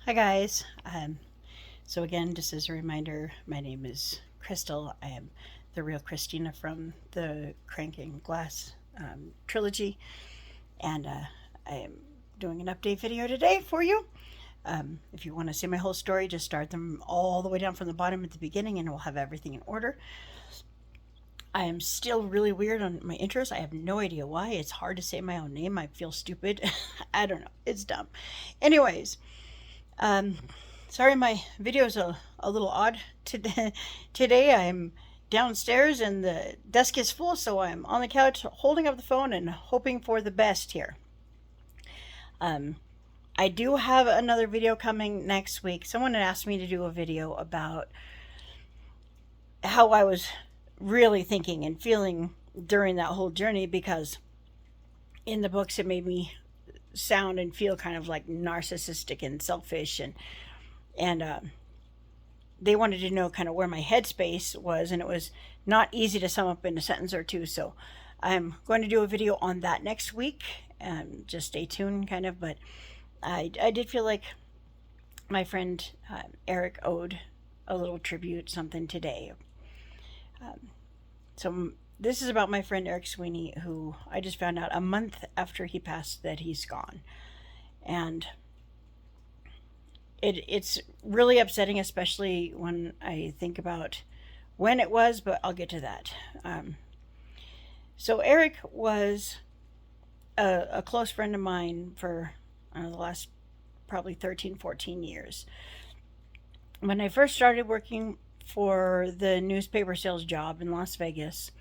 Hi guys. So again, just as a reminder, my name is Crystal. I am the real Christina from the Cranking Glass trilogy, and I am doing an update video today for you. If you want to see my whole story, just start them all the way down from the bottom at the beginning, and we'll have everything in order. I am still really weird on my intros. I have no idea why. It's hard to say my own name. I feel stupid. I don't know. It's dumb. Anyways, um, sorry, my video's a little odd today. Today I'm downstairs and the desk is full, so I'm on the couch holding up the phone and hoping for the best here. Um, I do have another video coming next week. Someone had asked me to do a video about how I was really thinking and feeling during that whole journey because in the books it made me sound and feel kind of like narcissistic and selfish and they wanted to know kind of where my headspace was, and it was not easy to sum up in a sentence or two. So I'm going to do a video on that next week. Just stay tuned, kind of. But I did feel like my friend Eric owed a little tribute, something today. So this is about my friend Eric Sweeney, who I just found out a month after he passed that he's gone, and it's really upsetting, especially when I think about when it was, but I'll get to that. So Eric was a close friend of mine for the last probably 13, 14 years. When I first started working for the newspaper sales job in Las Vegas,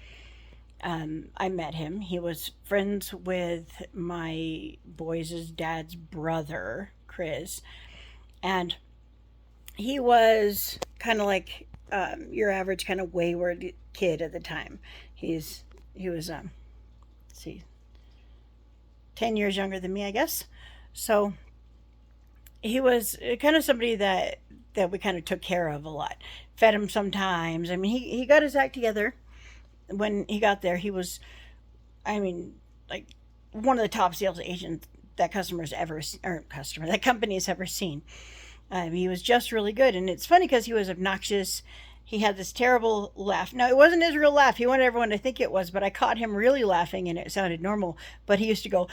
I met him. He was friends with my boys' dad's brother, Chris, and he was kind of like your average kind of wayward kid at the time. He was let's see, 10 years younger than me, I guess. So he was kind of somebody that we kind of took care of a lot, fed him sometimes. I mean, he got his act together when he got there. He was, I mean, like one of the top sales agents that customers ever or customer that company has ever seen. He was just really good, and it's funny because he was obnoxious. He had this terrible laugh. Now it wasn't his real laugh. He wanted everyone to think it was, but I caught him really laughing, and it sounded normal. But he used to go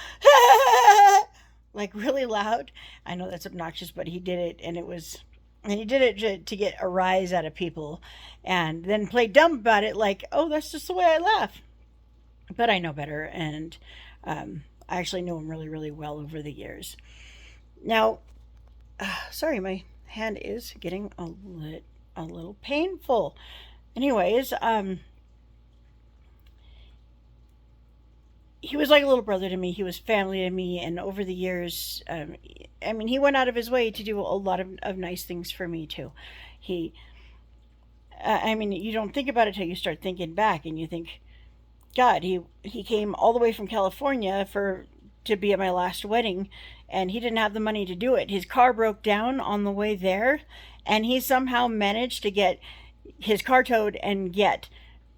like really loud. I know that's obnoxious, but he did it, and it was, and he did it to get a rise out of people, and then play dumb about it, like, oh, that's just the way I laugh. But I know better, and I actually knew him really, really well over the years. Now, sorry, my hand is getting a little painful. Anyways, he was like a little brother to me. He was family to me, and over the years, I mean, he went out of his way to do a lot of nice things for me too. He, I mean, you don't think about it till you start thinking back, and you think, God, he came all the way from California for to be at my last wedding, and he didn't have the money to do it. His car broke down on the way there, and he somehow managed to get his car towed and get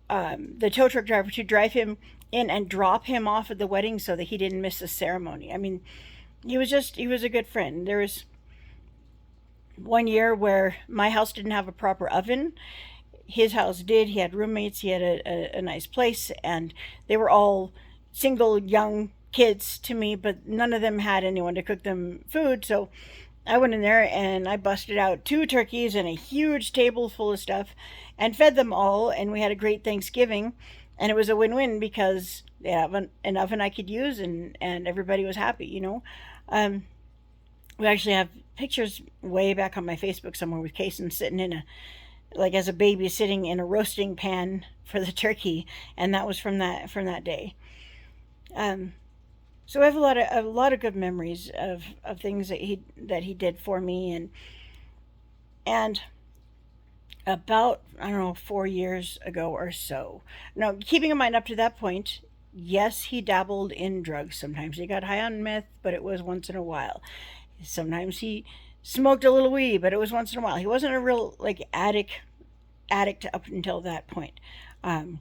the tow truck driver to drive him in and drop him off at the wedding so that he didn't miss the ceremony. I mean, he was a good friend. There was one year where my house didn't have a proper oven. His house did. He had roommates. He had a nice place, and they were all single young kids to me, but none of them had anyone to cook them food. So I went in there and I busted out two turkeys and a huge table full of stuff and fed them all. And we had a great Thanksgiving. And it was a win-win because they have an oven I could use, and everybody was happy, you know. Um, we actually have pictures way back on my Facebook somewhere with Kason sitting in a, like as a baby sitting in a roasting pan for the turkey, and that was from that day. Um, so I have a lot of good memories of things that he did for me, and about, I don't know, 4 years ago or so. Now, keeping in mind up to that point, yes, he dabbled in drugs. Sometimes he got high on meth, but it was once in a while. Sometimes he smoked a little weed, but it was once in a while. He wasn't a real like addict up until that point. Um,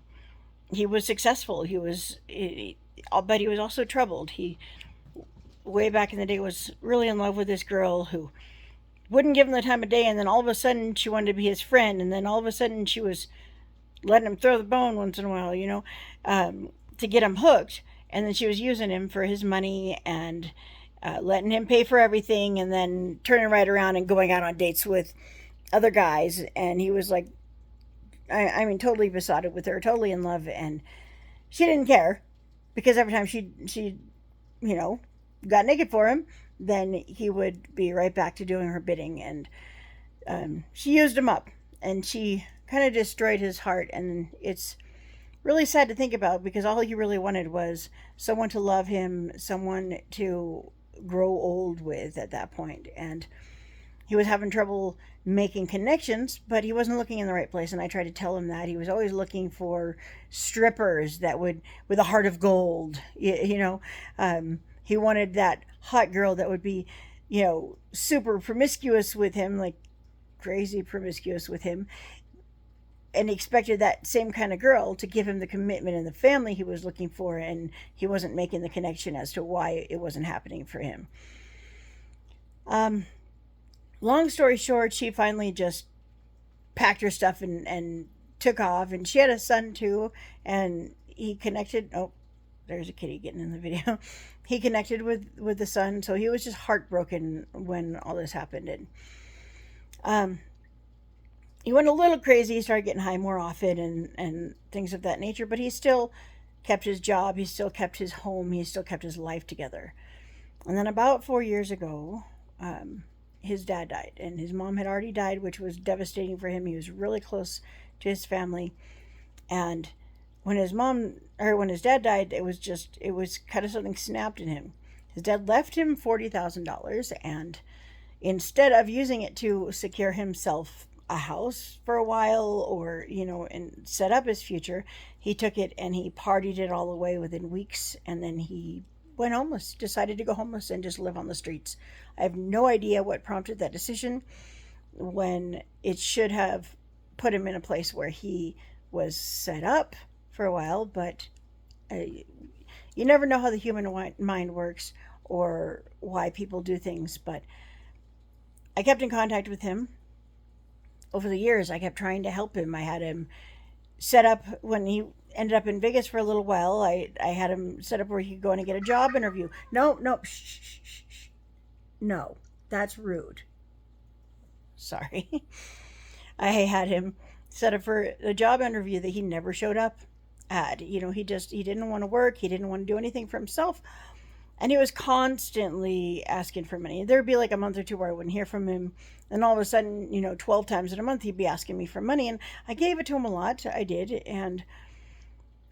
he was successful. But he was also troubled. He way back in the day was really in love with this girl who wouldn't give him the time of day, and then all of a sudden she wanted to be his friend, and then all of a sudden she was letting him throw the bone once in a while, to get him hooked. And then she was using him for his money and letting him pay for everything, and then turning right around and going out on dates with other guys. And he was like, I mean, totally besotted with her, totally in love, and she didn't care because every time she you know got naked for him, then he would be right back to doing her bidding, and she used him up, and she kind of destroyed his heart, and it's really sad to think about because all he really wanted was someone to love him, someone to grow old with at that point. And he was having trouble making connections, but he wasn't looking in the right place. And I tried to tell him that he was always looking for strippers that would, with a heart of gold, he wanted that hot girl that would be, super promiscuous with him, like crazy promiscuous with him, and he expected that same kind of girl to give him the commitment and the family he was looking for, and he wasn't making the connection as to why it wasn't happening for him. um, Long story short, she finally just packed her stuff and took off, and she had a son too, and he connected. Oh, there's a kitty getting in the video. He connected with the son, so he was just heartbroken when all this happened. And um, he went a little crazy. He started getting high more often, and things of that nature. But he still kept his job. He still kept his home. He still kept his life together. And then about 4 years ago, his dad died, and his mom had already died, which was devastating for him. He was really close to his family, and when his dad died, it was kind of something snapped in him. His dad left him $40,000, and instead of using it to secure himself a house for a while, or and set up his future, he took it and he partied it all away within weeks, and then he went homeless, decided to go homeless and just live on the streets. I have no idea what prompted that decision, when it should have put him in a place where he was set up for a while. But uh, you never know how the human mind works or why people do things. But I kept in contact with him over the years. I kept trying to help him. I had him set up when he ended up in Vegas for a little while. I had him set up where he could go in and get a job interview. No, no, shh, shh, shh, shh. No, that's rude. Sorry. I had him set up for a job interview that he never showed up at. He didn't want to work. He didn't want to do anything for himself. And he was constantly asking for money. There'd be like a month or two where I wouldn't hear from him. And all of a sudden, 12 times in a month, he'd be asking me for money. And I gave it to him a lot. I did. And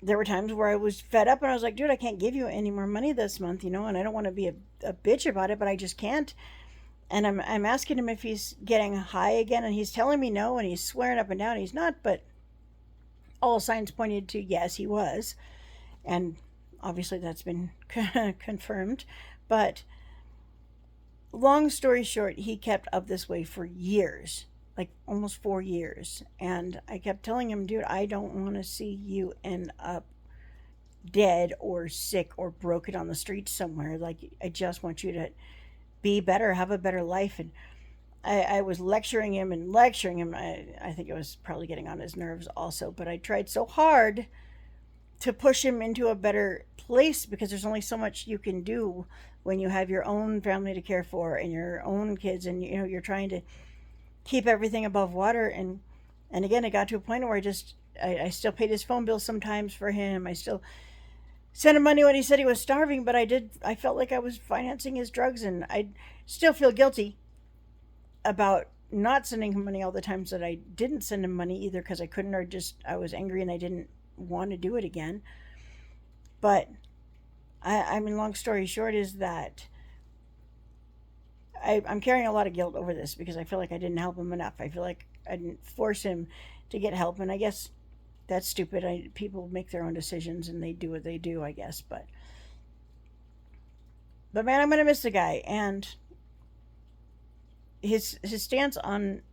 there were times where I was fed up and I was like, dude, I can't give you any more money this month, and I don't want to be a bitch about it, but I just can't. And I'm asking him if he's getting high again, and he's telling me no, and he's swearing up and down he's not, but all signs pointed to yes, he was. And obviously that's been confirmed. But long story short, he kept up this way for years, like almost 4 years. And I kept telling him, dude, I don't want to see you end up dead or sick or broken on the streets somewhere. Like, I just want you to be better, have a better life. And I was lecturing him and lecturing him. I think it was probably getting on his nerves also, but I tried so hard to push him into a better place, because there's only so much you can do when you have your own family to care for and your own kids, and you're trying to keep everything above water. And again, it got to a point where I still paid his phone bill sometimes for him. I still sent him money when he said he was starving, but I felt like I was financing his drugs, and I still feel guilty about not sending him money all the times that I didn't send him money, either because I couldn't, or just I was angry and I didn't want to do it again. But I mean, long story short is that I'm carrying a lot of guilt over this, because I feel like I didn't help him enough. I feel like I didn't force him to get help, and I guess that's stupid. People make their own decisions and they do what they do, I guess. But man, I'm gonna miss the guy, and his stance on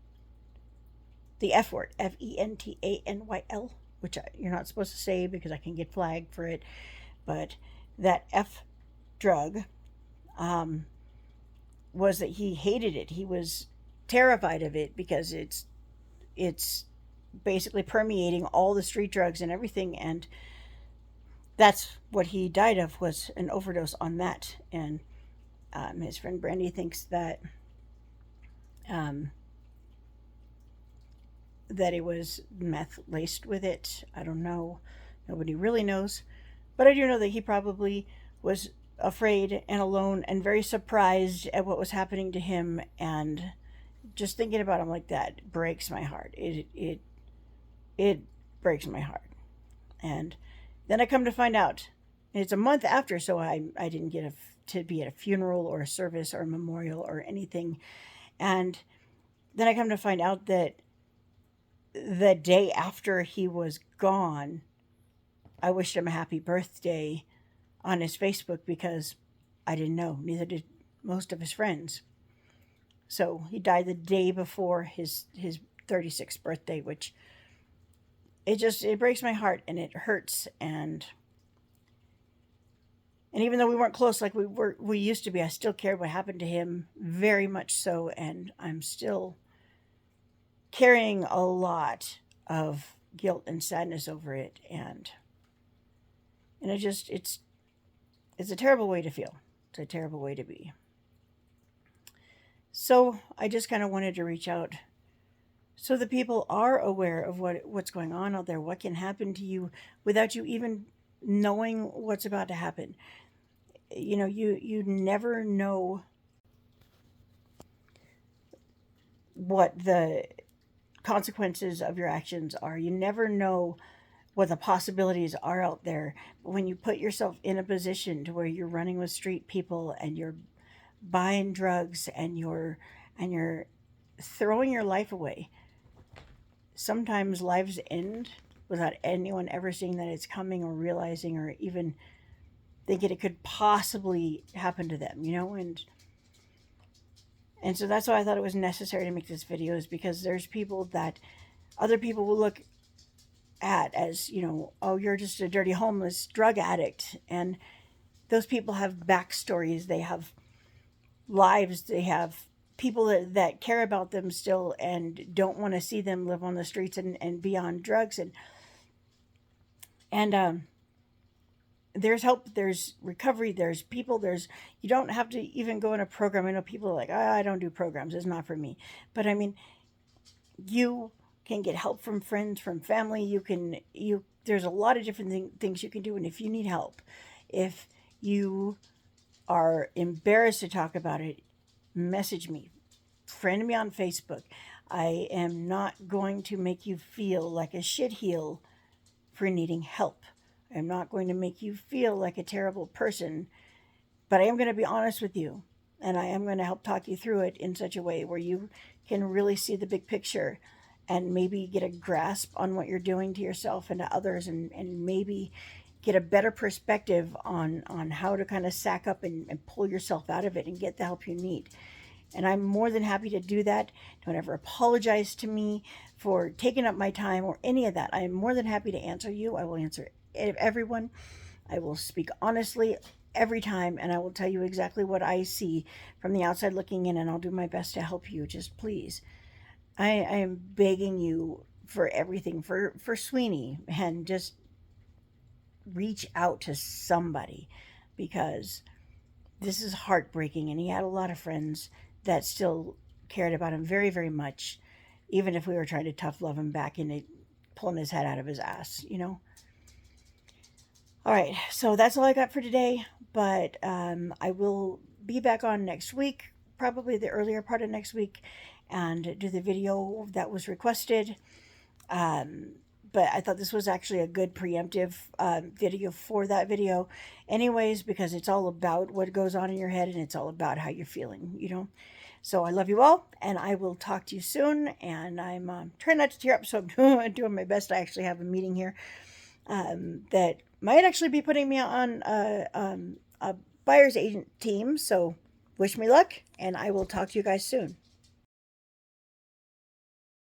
the F word, FENTANYL, which you're not supposed to say because I can get flagged for it, but that F drug, um, was that he hated it. He was terrified of it because it's basically permeating all the street drugs and everything, and that's what he died of, was an overdose on that. And his friend Brandy thinks um, that it was meth laced with it. I don't know. Nobody really knows. But I do know that he probably was afraid and alone and very surprised at what was happening to him. And just thinking about him like that breaks my heart. It breaks my heart. And then I come to find out it's a month after, so I didn't get to be at a funeral or a service or a memorial or anything. And then I come to find out that the day after he was gone, I wished him a happy birthday on his Facebook because I didn't know. Neither did most of his friends. So he died the day before his 36th birthday, which it breaks my heart and it hurts. And even though we weren't close like we used to be, I still cared what happened to him, very much so, and I'm still carrying a lot of guilt and sadness over it. And it's a terrible way to feel. It's a terrible way to be. So I just kind of wanted to reach out so that people are aware of what's going on out there, what can happen to you without you even knowing what's about to happen. You never know what the consequences of your actions are. You never know what the possibilities are out there. But when you put yourself in a position to where you're running with street people and you're buying drugs and you're throwing your life away, sometimes lives end without anyone ever seeing that it's coming or realizing or even thinking it could possibly happen to them, and so that's why I thought it was necessary to make this video, is because there's people that other people will look at as, oh, you're just a dirty homeless drug addict. And those people have backstories, they have lives, they have people that care about them still and don't want to see them live on the streets and be on drugs. And there's help, there's recovery, there's people, you don't have to even go in a program. I know people are like, I don't do programs, it's not for me. But I mean, you can get help from friends, from family. There's a lot of different things you can do. And if you need help, if you are embarrassed to talk about it, message me, friend me on Facebook. I am not going to make you feel like a shitheel for needing help. I'm not going to make you feel like a terrible person, but I am going to be honest with you, and I am going to help talk you through it in such a way where you can really see the big picture and maybe get a grasp on what you're doing to yourself and to others, and maybe get a better perspective on how to kind of sack up and pull yourself out of it and get the help you need. And I'm more than happy to do that. Don't ever apologize to me for taking up my time or any of that. I am more than happy to answer you. I will answer everyone. I will speak honestly every time, and I will tell you exactly what I see from the outside looking in, and I'll do my best to help you. Just please, I am begging you for everything, for Sweeney, and just reach out to somebody, because this is heartbreaking, and he had a lot of friends that still cared about him very, very much, even if we were trying to tough love him back into pulling his head out of his ass. All right, so that's all I got for today, but I will be back on next week, probably the earlier part of next week, and do the video that was requested. But I thought this was actually a good preemptive video for that video anyways, because it's all about what goes on in your head, and it's all about how you're feeling. So I love you all, and I will talk to you soon, and I'm trying not to tear up, so I'm doing my best. I actually have a meeting here that might actually be putting me on a buyer's agent team, so wish me luck, and I will talk to you guys soon.